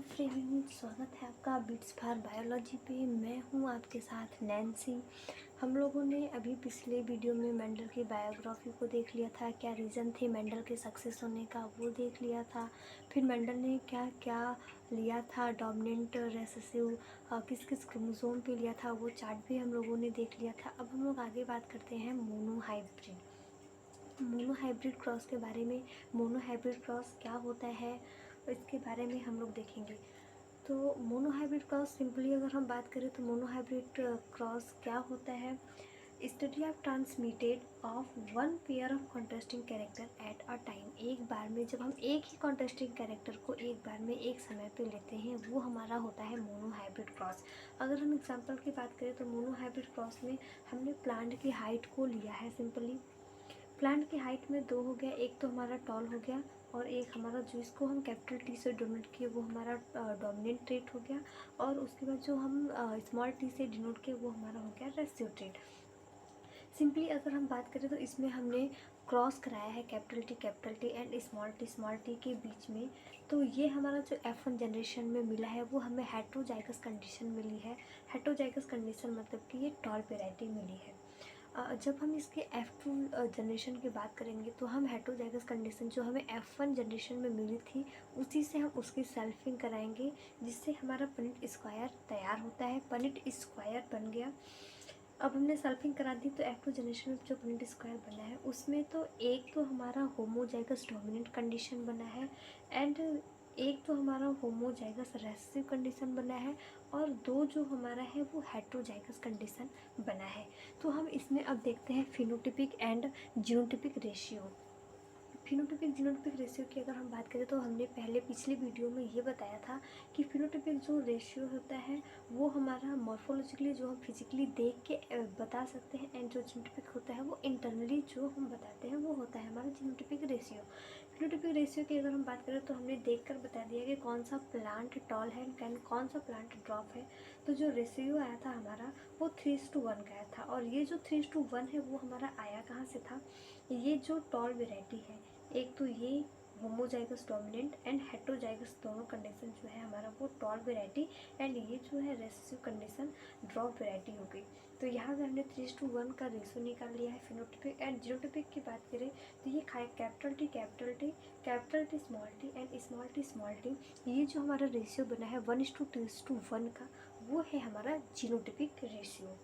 Friend, स्वागत है आपका बिट्स फॉर बायोलॉजी पे। मैं हूँ आपके साथ नैन्सी। हम लोगों ने अभी पिछले वीडियो में मेंडल की बायोग्राफी को देख लिया था, क्या रीज़न थे मेंडल के सक्सेस होने का वो देख लिया था। फिर मेंडल ने क्या क्या लिया था, डोमिनेंट रेसेसिव किस किस क्रोमोसोम पे लिया था, वो चार्ट भी हम लोगों ने देख लिया था। अब हम लोग आगे बात करते हैं मोनोहाइब्रिड क्रॉस के बारे में। मोनोहाइब्रिड क्रॉस क्या होता है इसके बारे में हम लोग देखेंगे। तो मोनोहाइब्रिड क्रॉस सिंपली अगर हम बात करें तो मोनोहाइब्रिड क्रॉस क्या होता है, study of transmitted of one pair of contrasting character at a time. एक बार में जब हम एक ही कॉन्ट्रास्टिंग कैरेक्टर को एक बार में एक समय पे लेते हैं वो हमारा होता है मोनोहाइब्रिड क्रॉस। अगर हम एग्जांपल की बात करें तो मोनोहाइब्रिड क्रॉस में हमने प्लांट की हाइट को लिया है। सिंपली प्लांट की हाइट में दो हो गया, एक तो हमारा टॉल हो गया और एक हमारा जो इसको हम कैपिटल टी से डिनोट किए वो हमारा डोमिनेंट ट्रेट हो गया, और उसके बाद जो हम स्मॉल टी से डिनोट किए वो हमारा हो गया रेसिव ट्रेट। सिंपली अगर हम बात करें तो इसमें हमने क्रॉस कराया है capital T and small T के बीच में। तो ये हमारा जो F1 जनरेशन में मिला है वो हमें हेट्रोजाइगस कंडीशन मिली है। हेट्रोजाइगस कंडीशन मतलब कि ये टॉल वेराइटी मिली है। जब हम इसके F2 जनरेशन की बात करेंगे तो हम हेट्रोजाइगस कंडीशन जो हमें F1 जनरेशन में मिली थी उसी से हम उसकी सेल्फिंग कराएंगे, जिससे हमारा पनिट स्क्वायर तैयार होता है। पनिट स्क्वायर बन गया। अब हमने सेल्फिंग करा दी तो F2 जनरेशन में जो पनिट स्क्वायर बना है उसमें तो एक तो हमारा होमोजाइगस डोमिनेंट कंडीशन बना है एंड एक तो हमारा होमोजाइगस रेसेसिव कंडीशन बना है, और दो जो हमारा है वो हेट्रोजाइगस कंडीशन बना है। तो हम इसमें अब देखते हैं phenotypic and genotypic ratio. Phenotypic genotypic ratio की अगर हम बात करें तो हमने पहले पिछले वीडियो में ये बताया था कि फिनोटिपिक जो रेशियो होता है वो हमारा मॉर्फोलॉजिकली जो हम फिजिकली देख के बता सकते हैं, एंड जो जीनोटिपिक होता है वो इंटरनली जो हम बताते हैं वो होता है हमारा जीनोटिपिक रेशियो। फिनोटिपिक रेशियो की अगर हम बात करें तो हमने देखकर बता दिया कि कौन सा प्लांट टॉल है एंड कौन सा प्लांट ड्रॉप है। तो जो रेशियो आया था हमारा वो 3:1 का आया था, और ये जो 3:1 है वो हमारा आया कहाँ से था। ये जो टॉल वेराइटी है, एक तो ये होमोजाइगस डोमिनेंट एंड हेट्रोजाइगस दोनों कंडीशन जो है हमारा वो टॉल वेराइटी, एंड ये जो है रेसेसिव कंडीशन ड्रॉप वेराइटी हो गई। तो यहाँ पे हमने 3:1 का रेशियो निकाल लिया है। फिनोटिपिक एंड जीनोटिपिक की बात करें तो ये कैपिटल टी स्मॉल टी, ये जो हमारा रेशियो बना है 1:2:1 का, वो है हमारा जीनोटिपिक रेशियो।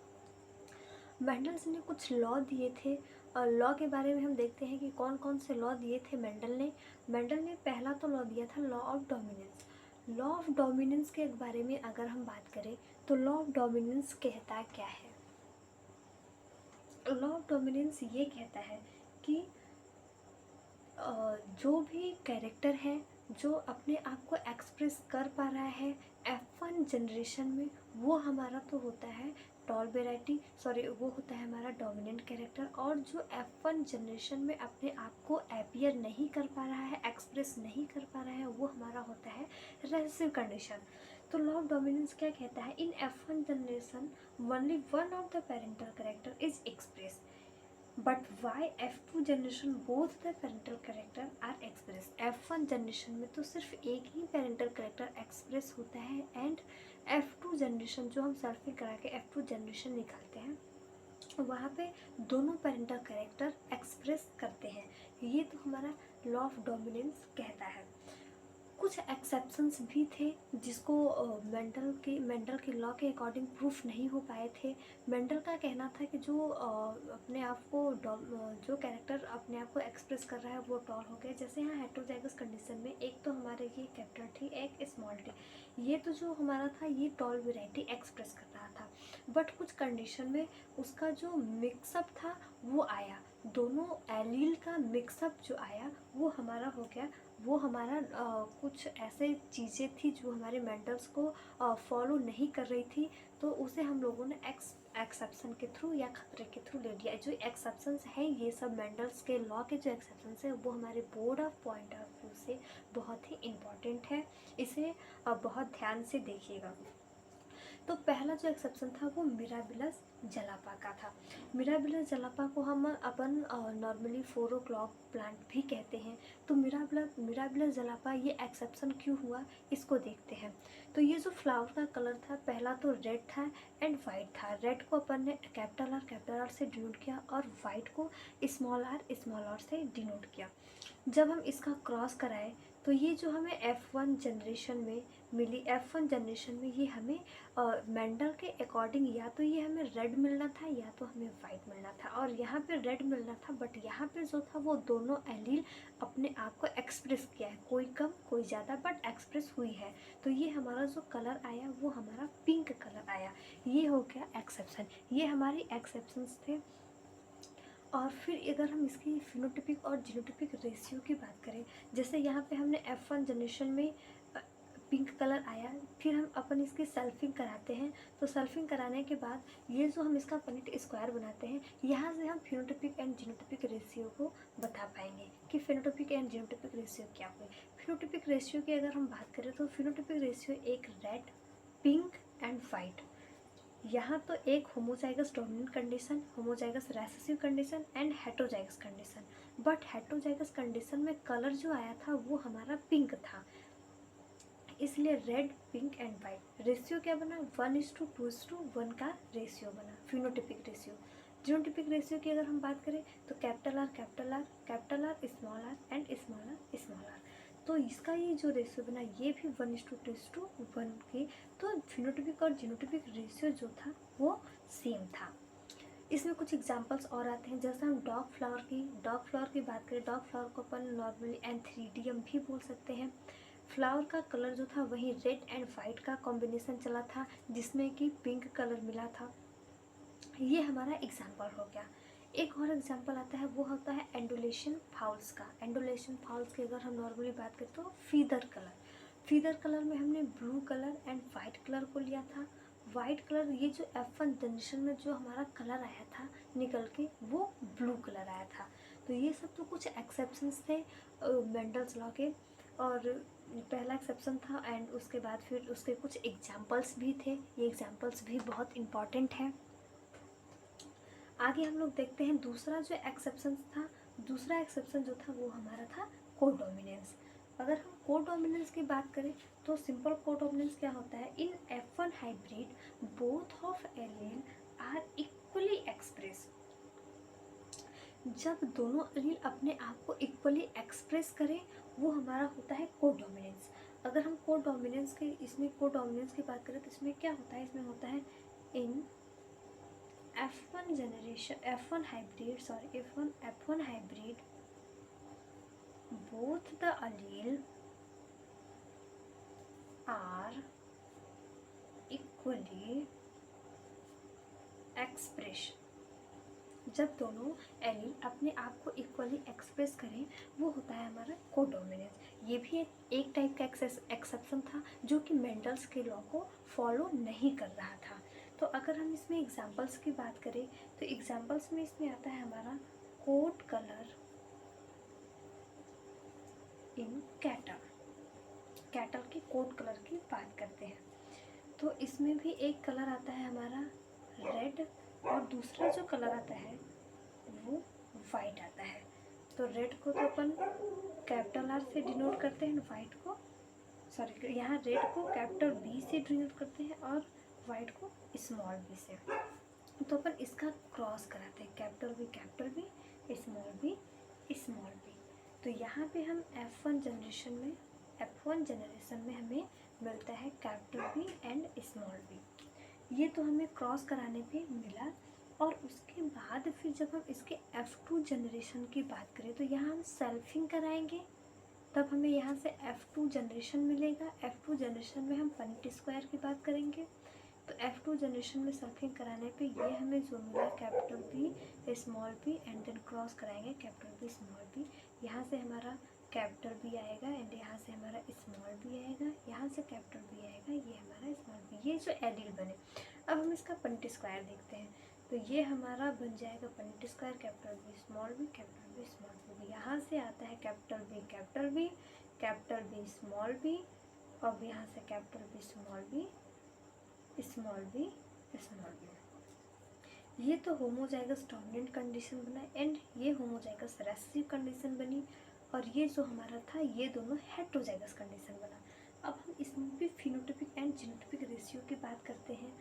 मेंडल्स ने कुछ लॉ दिए थे, और लॉ के बारे में हम देखते हैं कि कौन कौन से लॉ दिए थे मेंडल ने पहला तो लॉ दिया था law of dominance. Law of dominance के बारे में अगर हम बात करें तो लॉ ऑफ डोमिनेंस कहता क्या है। लॉ ऑफ डोमिनेंस ये कहता है कि जो भी कैरेक्टर है जो अपने आप को एक्सप्रेस कर पा रहा है F1 जनरेशन में, वो हमारा तो होता है टॉल वेराइटी, वो होता है हमारा डोमिनेंट कैरेक्टर। और जो F1 जनरेशन में अपने आप को अपीयर नहीं कर पा रहा है, एक्सप्रेस नहीं कर पा रहा है, वो हमारा होता है रेसेसिव कंडीशन। तो लॉ ऑफ डोमिनेंस क्या कहता है, in F1 generation only one of the parental character is express, but why F2 generation both the parental character are express. F1 generation में तो सिर्फ एक ही पेरेंटल कैरेक्टर एक्सप्रेस होता है, एंड F2 जनरेशन जो हम सेल्फिंग करा के F2 जनरेशन निकालते हैं वहाँ पे दोनों पेरेंटल कैरेक्टर एक्सप्रेस करते हैं। ये तो हमारा लॉ ऑफ डोमिनेंस कहता है। कुछ एक्सेप्शंस भी थे जिसको मेंडल के लॉ के अकॉर्डिंग प्रूफ नहीं हो पाए थे। मेंडल का कहना था कि जो अपने आप को जो कैरेक्टर अपने आप को एक्सप्रेस कर रहा है वो टॉल हो गया। जैसे यहाँ हेट्रोजाइगस कंडीशन में एक तो हमारे ये कैपिटल टी एक स्मॉल टी, ये तो जो हमारा था ये टॉल वेराइटी एक्सप्रेस कर रहा था, बट कुछ कंडीशन में उसका जो मिक्सअप था वो आया, दोनों एलील का मिक्सअप जो आया वो हमारा हो गया। वो हमारा कुछ ऐसे चीज़ें थी जो हमारे मेंटल्स को फॉलो नहीं कर रही थी, तो उसे हम लोगों ने एक्सेप्शन के थ्रू या खतरे के थ्रू ले लिया। जो एक्सेप्शंस हैं ये सब मेंडल्स के लॉ के जो एक्सेप्शंस हैं वो हमारे board of point of view से बहुत ही इम्पॉर्टेंट है, इसे बहुत ध्यान से देखिएगा। तो पहला जो एक्सेप्शन था वो मिराबिलस जलापा का था। मिराबिलस जलापा को हम अपन नॉर्मली 4 o'clock प्लांट भी कहते हैं। तो मिराबिलस जलापा ये एक्सेप्शन क्यों हुआ, इसको देखते हैं। तो ये जो फ्लावर का कलर था, पहला तो रेड था एंड वाइट था। रेड को अपन ने कैपिटल आर से डिनोट किया और वाइट को स्मॉल आर से डिनोट किया। जब हम इसका क्रॉस कराए तो ये जो हमें F1 जनरेशन में मिली, F1 जनरेशन में ये हमें मेंडल के अकॉर्डिंग या तो ये हमें रेड मिलना था या तो हमें वाइट मिलना था, और यहाँ पे रेड मिलना था, बट यहाँ पे जो था वो दोनों एलील अपने आप को एक्सप्रेस किया है, कोई कम कोई ज़्यादा बट एक्सप्रेस हुई है। तो ये हमारा जो कलर आया वो हमारा पिंक कलर आया। ये हो गया एक्सेप्शन, ये हमारी एक्सेप्शंस थे। और फिर अगर हम इसकी फिनोटिपिक और जीनोटिपिक रेशियो की बात करें, जैसे यहाँ पे हमने F1 जनरेशन में पिंक कलर आया, फिर हम अपन इसकी सेल्फिंग कराते हैं। तो सेल्फिंग कराने के बाद ये जो हम इसका पनिट स्क्वायर बनाते हैं, यहाँ से हम फिनोटिपिक एंड जीनोटिपिक रेशियो को बता पाएंगे कि फिनोटिपिक एंड जीनोटिपिक रेशियो क्या हुई। फिनोटिपिक रेशियो की अगर हम बात करें तो फिनोटिपिक रेशियो एक रेड, पिंक एंड वाइट, यहाँ तो एक homozygous dominant condition, homozygous recessive condition and heterozygous condition. But heterozygous condition में कलर जो आया था वो हमारा पिंक था, इसलिए red, pink and white. Ratio क्या बना, 1:2:1 का रेशियो बना, फिनोटिपिक रेशियो। जीनोटिपिक रेशियो की अगर हम बात करें तो capital R, small R and small R. तो इसका ये जो रेशियो बना ये भी 1:2:1 की। तो फिनोटिपिक और जीनोटिपिक रेशियो जो था वो सेम था। इसमें कुछ एग्जांपल्स और आते हैं, जैसे हम डॉग फ्लावर की बात करें, डॉग फ्लावर को अपन नॉर्मली एंथ्रीडियम भी बोल सकते हैं। फ्लावर का कलर जो था वही रेड एंड वाइट का कॉम्बिनेशन चला था, जिसमें कि पिंक कलर मिला था। ये हमारा एग्जाम्पल हो गया। एक और एग्जाम्पल आता है, वो होता है एंडुलेशन फाउल्स का। एंडुलेशन फाउल्स की अगर हम नॉर्मली बात करें तो फीदर कलर में हमने blue colour and white colour को लिया था। वाइट कलर, ये जो F1 जनरेशन में जो हमारा कलर आया था निकल के, वो ब्लू कलर आया था। तो ये सब तो कुछ एक्सेप्शंस थे मेंडल्स लॉ के, और पहला एक्सेप्शन था एंड उसके बाद फिर उसके कुछ एग्जाम्पल्स भी थे। ये एग्जाम्पल्स भी बहुत इम्पॉर्टेंट हैं। आगे हम लोग देखते हैं दूसरा जो एक्सेप्शन था। दूसरा एक्सेप्शन जो था वो हमारा था कोडोमिनेंस। अगर हम कोडोमिनेंस की बात करें तो सिंपल कोडोमिनेंस क्या होता है, in F1 hybrid both of allele are equally express. जब दोनों एलील अपने आप को इक्वली एक्सप्रेस करें वो हमारा होता है कोडोमिनेंस। अगर हम कोडोमिनेंस की बात करें तो इसमें क्या होता है, इसमें होता है in F1 hybrid, both the allele are equally expressed। जब दोनों एलील अपने आप को इक्वली एक्सप्रेस करें वो होता है हमारा कोडोमिनेंस। ये भी एक टाइप का एक्सेप्शन था जो कि मेंडल्स के लॉ को फॉलो नहीं कर रहा था। तो अगर हम इसमें एग्जांपल्स की बात करें तो एग्जांपल्स में इसमें आता है हमारा कोट कलर इन कैटल के कोट कलर की बात करते हैं। तो इसमें भी एक कलर आता है हमारा रेड और दूसरा जो कलर आता है वो वाइट आता है। तो रेड को तो अपन कैपिटल आर से डिनोट करते हैं, वाइट को यहाँ रेड को कैपिटल बी से डिनोट करते हैं और वाइट को स्मॉल बी से। तो अपन इसका क्रॉस कराते हैं, कैपिटल बी, स्मॉल बी। तो यहाँ पे हम F1 जनरेशन में हमें मिलता है capital B and small B. ये तो हमें क्रॉस कराने पे मिला। और उसके बाद फिर जब हम इसके F2 जनरेशन की बात करें तो यहाँ हम सेल्फिंग कराएंगे, तब हमें यहाँ से F2 जनरेशन मिलेगा। F2 जनरेशन में हम पनिट स्क्वायर की बात करेंगे। तो F2 जनरेशन में सेल्फिंग कराने पे ये हमें जो मिला capital B small B and then cross कराएंगे कैपिटल बी स्मॉल बी। यहाँ से हमारा कैपिटल बी आएगा एंड यहाँ से हमारा स्मॉल बी आएगा, यहाँ से कैपिटल बी आएगा, ये हमारा स्मॉल बी। ये जो एलील बने, अब हम इसका पनिट स्क्वायर देखते हैं। तो ये हमारा बन जाएगा Punnett square capital B small B. यहाँ से आता है कैपिटल बी स्मॉल बी, और यहाँ से capital B small B small B small B. ये तो होमोजाइगस डोमिनेंट कंडीशन बना एंड ये होमोजाइगस रेसेसिव कंडीशन बनी, और ये जो हमारा था ये दोनों हेट्रोजाइगस कंडीशन बना। अब हम इसमें भी फिनोटाइपिक एंड जीनोटाइपिक रेशियो की बात करते हैं।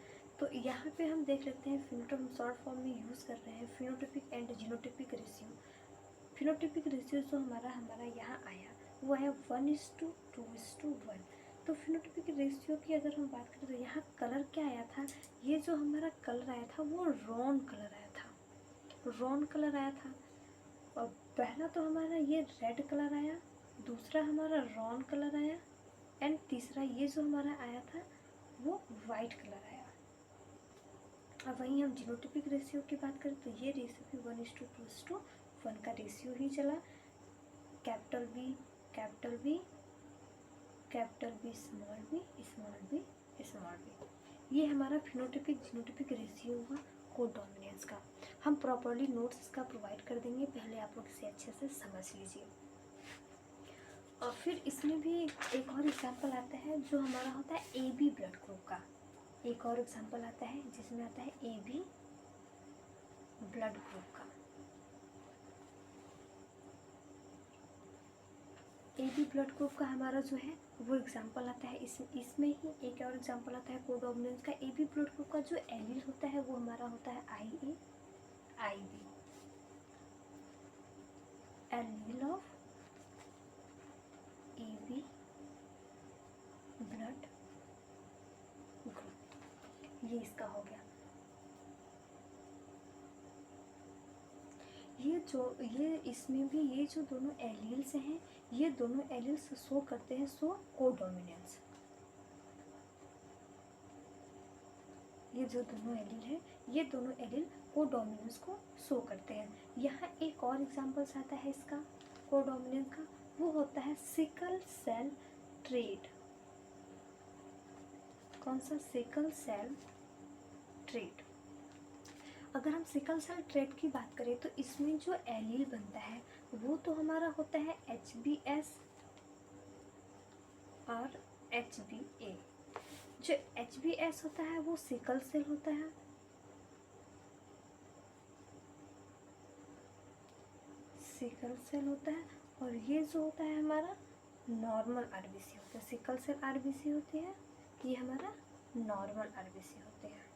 तो यहाँ पे हम देख लेते हैं फिनोटाइप हम शॉर्ट फॉर्म में यूज़ कर रहे हैं phenotypic and genotypic ratio. Phenotypic ratio जो हमारा यहाँ आया वो है 1:2:1। तो फिनोटाइपिक रेशियो की अगर हम बात करें तो यहाँ कलर क्या आया था, ये जो हमारा कलर आया था वो रॉन कलर आया था, रॉन कलर आया था। और पहला तो हमारा ये रेड कलर आया, दूसरा हमारा रॉन कलर आया, एंड तीसरा ये जो हमारा आया था वो वाइट कलर आया। अब वहीं हम जीनोटाइपिक रेशियो की बात करें तो ये रेशियो भी 1:2:1 का रेशियो ही चला। Capital B capital B capital B small B small B small B. ये हमारा फिनोटाइपिक जीनोटाइपिक रेशियो हुआ कोडोमिनेंस का। हम प्रॉपरली नोट्स इसका प्रोवाइड कर देंगे, पहले आप लोग इसे अच्छे से समझ लीजिए। और फिर इसमें भी एक और एग्जाम्पल आता है जो हमारा होता है ए बी ब्लड ग्रुप का। एक और एग्जाम्पल आता है जिसमें आता है ए बी ब्लड ग्रुप का। ए बी ब्लड ग्रुप का हमारा जो है वो एग्जाम्पल आता है इसमें ही एक और एग्जाम्पल आता है कोडोमिनेंस का। ए बी ब्लड ग्रुप का जो एलील होता है वो हमारा होता है IA IB, allele of A B blood group, ये इसका हो गया। ये इसमें भी ये जो दोनों एलील्स हैं ये दोनों एलील्स शो करते हैं कोडोमिनेंस। ये जो दोनों एलील हैं ये दोनों एलील कोडोमिनेंस को शो करते हैं। यहाँ एक और एग्जांपल्स आता है इसका कोडोमिनेंस का, वो होता है सिकल सेल ट्रेट। कौन सा? Sickle cell trait. अगर हम सिकल सेल ट्रेट की बात करें तो इसमें जो एलील बनता है वो तो हमारा होता है HBS और HBA। जो HBS होता है वो सिकल सेल होता है, सिकल सेल होता है, और ये जो होता है हमारा नॉर्मल RBC होता है। सिकल सेल RBC होती है, ये हमारा नॉर्मल RBC होते हैं।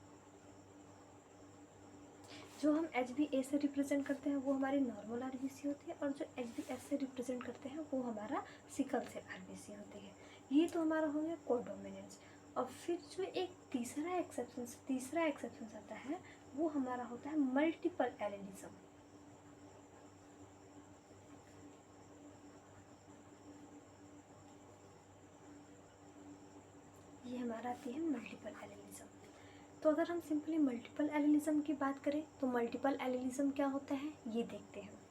जो हम HbA से रिप्रेजेंट करते हैं वो हमारी नॉर्मल RBC होती है, और जो HbS से रिप्रेजेंट करते हैं वो हमारा सिकल सेल RBC होती है। ये तो हमारा हो गया कोडोमिनेंस। और फिर जो एक तीसरा एक्सेप्शन आता है वो हमारा होता है मल्टीपल एलेलिज्म। ये हमारा आती है मल्टीपल एलेलिज्म। तो अगर हम सिंपली मल्टीपल एलेलिज्म की बात करें तो मल्टीपल एलेलिज्म क्या होता है ये देखते हैं।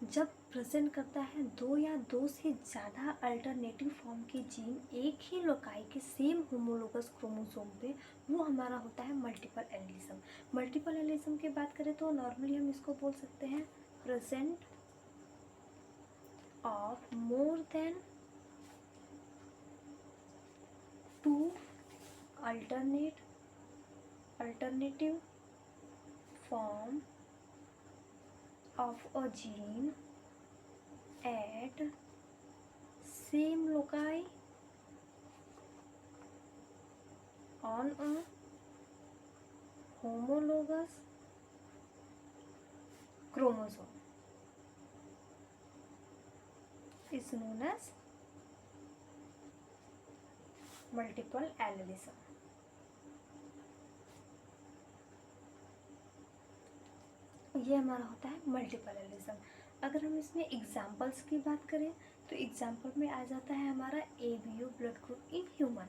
जब प्रेजेंट करता है दो या दो से ज़्यादा अल्टरनेटिव फॉर्म के जीन एक ही लोकाई के सेम होमोलोगस क्रोमोसोम पे, वो हमारा होता है मल्टीपल एलेलिज्म। मल्टीपल एलेलिज्म की बात करें तो नॉर्मली हम इसको बोल सकते हैं present of more than 2 alternative form of a gene at same loci on a homologous chromosome is known as multiple allelism। ये हमारा होता है मल्टीपल एलेलिज्म। अगर हम इसमें एग्जाम्पल्स की बात करें तो एग्जाम्पल में आ जाता है हमारा ABO blood group in human.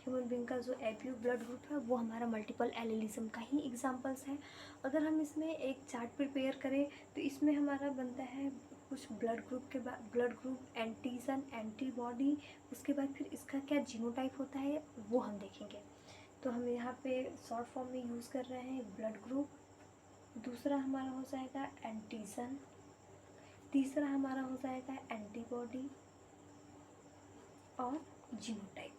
Human being का जो एबी ब्लड ग्रुप है वो हमारा मल्टीपल एलिलिज्म का ही एग्जांपल्स है। अगर हम इसमें एक चार्ट प्रिपेयर करें तो इसमें हमारा बनता है कुछ ब्लड ग्रुप के बाद ब्लड ग्रुप, एंटीजन, एंटीबॉडी, उसके बाद फिर इसका क्या जीनोटाइप होता है वो हम देखेंगे। तो हम यहाँ पे शॉर्ट फॉर्म में यूज़ कर रहे हैं ब्लड ग्रुप, दूसरा हमारा हो जाएगा एंटीजन, तीसरा हमारा हो जाएगा एंटीबॉडी और जीनोटाइप।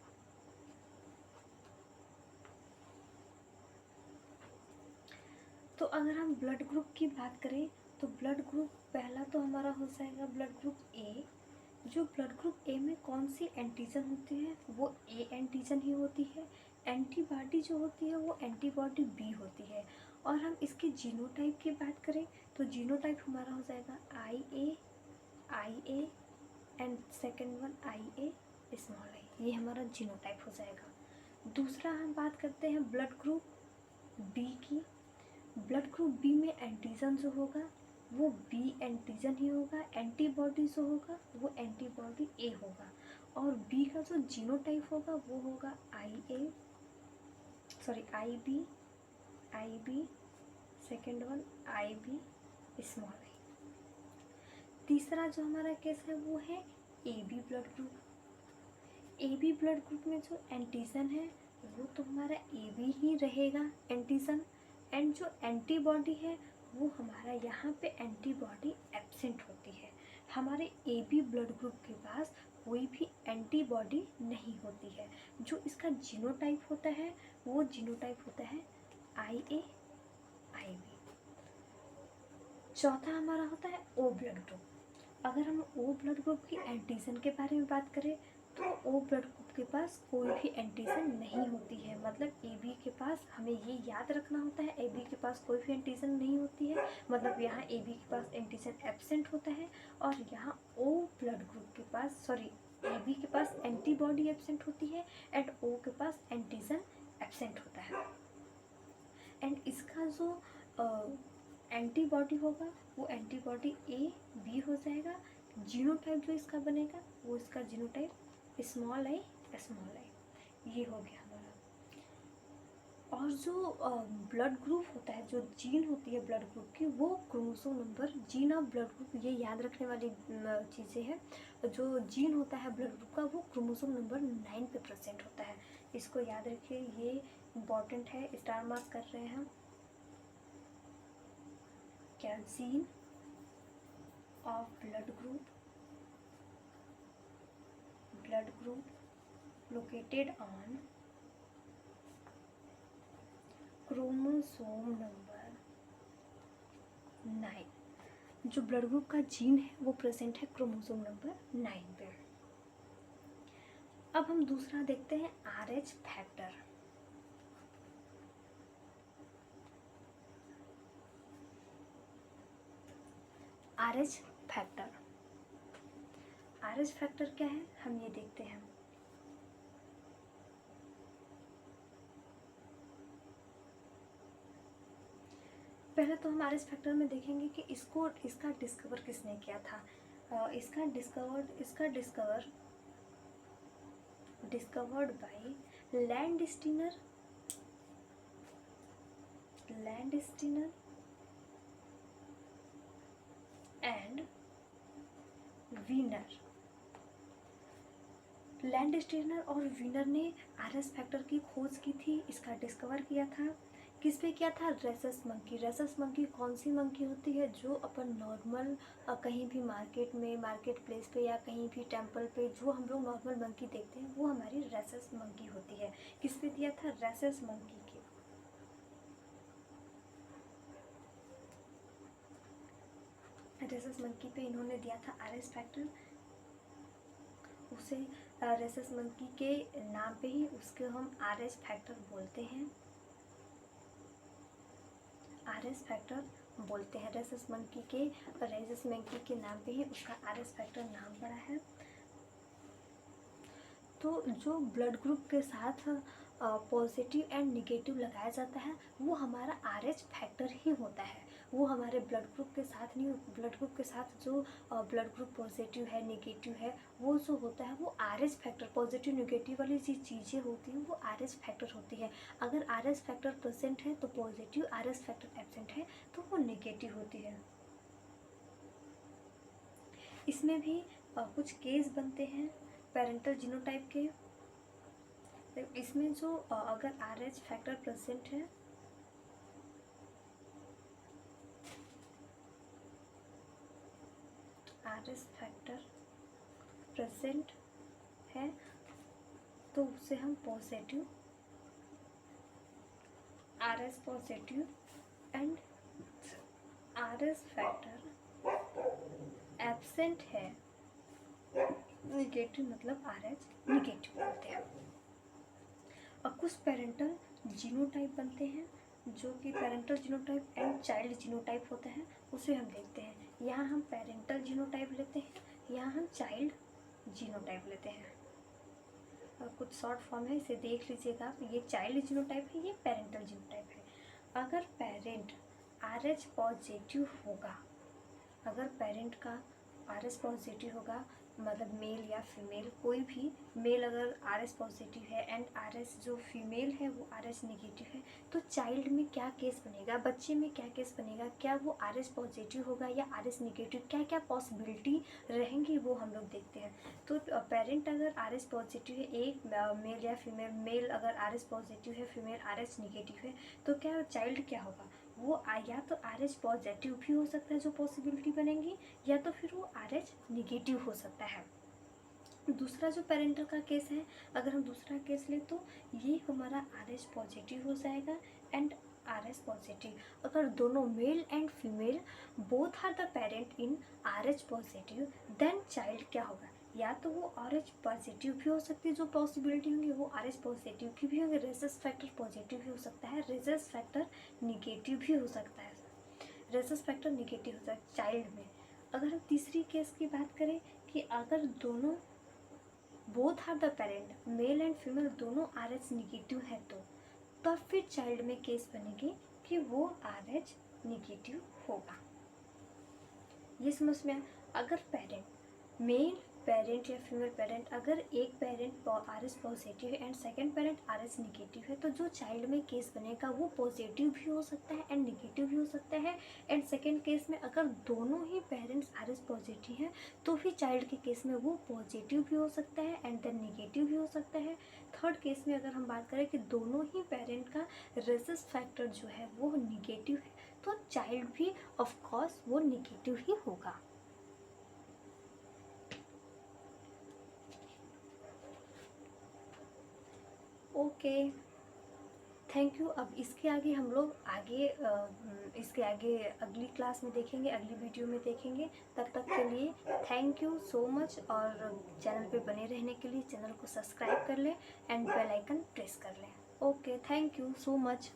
तो अगर हम ब्लड ग्रुप की बात करें तो ब्लड ग्रुप पहला तो हमारा हो जाएगा ब्लड ग्रुप ए। जो ब्लड ग्रुप ए में कौन सी एंटीजन होती है वो ए एंटीजन ही होती है। एंटीबॉडी जो होती है वो एंटीबॉडी बी होती है। और हम इसके जीनोटाइप की बात करें तो जीनोटाइप हमारा हो जाएगा I A and second one I A small I, ये हमारा जीनोटाइप हो जाएगा। दूसरा हम बात करते हैं ब्लड ग्रुप बी की। ब्लड ग्रुप बी में एंटीजन जो होगा वो बी एंटीजन ही होगा, एंटीबॉडी जो होगा वो एंटीबॉडी ए होगा, और बी का जो जीनोटाइप होगा वो होगा I B second one I B small I. तीसरा जो हमारा केस है वो है A B blood group. A B blood group में जो एंटीजन है वो तो हमारा ए बी ही रहेगा एंटीजन, एंड जो एंटीबॉडी है वो हमारा यहाँ पे एंटीबॉडी एब्सेंट होती है। हमारे ए बी ब्लड ग्रुप के पास कोई भी एंटीबॉडी नहीं होती है। जो इसका जीनोटाइप होता है वो जीनोटाइप होता है आई ए आई बी। चौथा हमारा होता है ओ ब्लड ग्रुप। अगर हम ओ ब्लड ग्रुप की एंटीजन के बारे में बात करें तो ओ ब्लड ग्रुप के पास कोई भी एंटीजन नहीं होती है। मतलब ए बी के पास, हमें ये याद रखना होता है, ए बी के पास कोई भी एंटीजन नहीं होती है, मतलब यहाँ ए बी के पास एंटीजन एब्सेंट होता है, और यहाँ ओ ब्लड ग्रुप के पास ए बी के पास एंटीबॉडी एब्सेंट होती है एंड ओ के पास एंटीजन एब्सेंट होता है। एंड इसका जो एंटीबॉडी होगा वो एंटीबॉडी ए बी हो जाएगा। जीनोटाइप जो इसका बनेगा वो इसका जीनोटाइप स्मॉल आई, ये हो गया हमारा। और जो ब्लड ग्रुप होता है, जो जीन होती है ब्लड ग्रुप की, वो chromosome number, gene of blood group, ये याद रखने वाली चीज़ें हैं। जो जीन होता है ब्लड ग्रुप का वो क्रोमोसोम नंबर 9 पे प्रेजेंट होता है। इसको याद रखिए, ये इम्पॉर्टेंट है, स्टार मार्क कर रहे हैं हम। क्या gene of blood group located on chromosome number 9। जो ब्लड ग्रुप का जीन है वो प्रेजेंट है क्रोमोसोम नंबर 9 पे। अब हम दूसरा देखते हैं RH factor. RH factor, RH factor क्या है हम ये देखते हैं। पहले तो हम RH फैक्टर में देखेंगे कि इसका डिस्कवर किसने किया था। इसका discovered by Landsteiner and Wiener. Landsteiner और वीनर ने RH फैक्टर की खोज की थी, इसका डिस्कवर किया था। किस पे किया था? Rhesus monkey. रेसस मंकी कौन सी मंकी होती है? जो अपन नॉर्मल कहीं भी मार्केट प्लेस पे या कहीं भी टेंपल पे जो हम लोग नॉर्मल मंकी देखते हैं वो हमारी रेसस मंकी होती है। किस पे दिया था? रेसस मंकी के। रेसस मंकी पे इन्होंने दिया था RH फैक्टर। उसे रेसस मंकी के नाम पे ही उसके हम RH फैक्टर बोलते हैं। RH फैक्टर बोलते हैं। रेसस मंकी के नाम पे ही उसका RH फैक्टर नाम पड़ा है। तो जो ब्लड ग्रुप के साथ पॉजिटिव एंड निगेटिव लगाया जाता है वो हमारा RH फैक्टर ही होता है। वो हमारे ब्लड ग्रुप के साथ नहीं, ब्लड ग्रुप के साथ जो ब्लड ग्रुप पॉजिटिव है नेगेटिव है वो जो होता है वो RH फैक्टर, पॉजिटिव नेगेटिव वाली जो चीज़ें होती हैं वो RH फैक्टर होती है। अगर RH फैक्टर प्रेजेंट है तो पॉजिटिव, RH फैक्टर एब्सेंट है तो वो नेगेटिव होती है। इसमें भी कुछ केस बनते हैं पेरेंटल जीनोटाइप के। इसमें जो अगर RH फैक्टर प्रेजेंट है, RH फैक्टर प्रेजेंट है तो उसे हम positive, RH positive and RH factor absent है निगेटिव, मतलब RH निगेटिव होते हैं। अब कुछ पेरेंटल जीनोटाइप बनते हैं जो कि parental genotype and child genotype होता है, उसे हम देखते हैं। यहाँ हम पेरेंटल जीनोटाइप लेते हैं, यहाँ हम चाइल्ड जीनोटाइप लेते हैं। कुछ शॉर्ट फॉर्म है, इसे देख लीजिएगा आप। ये चाइल्ड जीनोटाइप है, ये पेरेंटल जीनोटाइप है। अगर पेरेंट RH पॉजिटिव होगा, अगर पेरेंट का RH पॉजिटिव होगा, मतलब मेल या फीमेल, कोई भी मेल अगर RH पॉजिटिव है एंड RH जो फीमेल है वो RH नेगेटिव है, तो चाइल्ड में क्या केस बनेगा, बच्चे में क्या केस बनेगा, क्या वो RH पॉजिटिव होगा या RH नेगेटिव, क्या क्या पॉसिबिलिटी रहेंगी वो हम लोग देखते हैं। तो पेरेंट अगर RH पॉजिटिव है, एक मेल या फीमेल, मेल अगर RH पॉजिटिव है, फीमेल RH नेगेटिव है, तो क्या चाइल्ड क्या होगा, वो या तो RH पॉजिटिव भी हो सकता है जो पॉसिबिलिटी बनेगी, या तो फिर वो RH निगेटिव हो सकता है। दूसरा जो पेरेंटल का केस है, अगर हम दूसरा केस लें तो ये हमारा RH पॉजिटिव हो जाएगा एंड RH पॉजिटिव। अगर दोनों male and female both are the parent in RH positive, then child क्या होगा, या तो वो RH पॉजिटिव भी हो सकती है, जो पॉसिबिलिटी होंगी वो RH पॉजिटिव की भी होंगी, रेसस फैक्टर पॉजिटिव भी हो सकता है, रेसस फैक्टर निगेटिव भी हो सकता है, रेसस फैक्टर निगेटिव हो सकता है चाइल्ड में। अगर हम तीसरी केस की बात करें कि अगर दोनों both are the parent, male and female दोनों RH निगेटिव है, तो तब फिर चाइल्ड में केस बनेगी कि वो RH निगेटिव होगा। ये समझ में आया। अगर पेरेंट, मेल पेरेंट या फीमेल पेरेंट, अगर एक पेरेंट RH पॉजिटिव है and second parent RH negative है, तो जो चाइल्ड में केस बनेगा वो पॉजिटिव भी हो सकता है एंड निगेटिव भी हो सकता है। एंड सेकेंड केस में अगर दोनों ही पेरेंट्स RH पॉजिटिव हैं तो फिर चाइल्ड के केस में वो पॉजिटिव भी हो सकता है एंड देन निगेटिव भी हो सकता है। थर्ड केस में अगर हम बात करें कि दोनों ही पेरेंट का रेसस फैक्टर जो है वो निगेटिव है, तो चाइल्ड भी ऑफ कोर्स वो निगेटिव ही होगा। Okay, thank you. अब इसके आगे हम लोग इसके आगे अगली क्लास में देखेंगे, अगली वीडियो में देखेंगे। तब तक के लिए थैंक यू सो मच, और चैनल पे बने रहने के लिए चैनल को सब्सक्राइब कर लें एंड बेल आइकन प्रेस कर लें। Okay, thank you so much.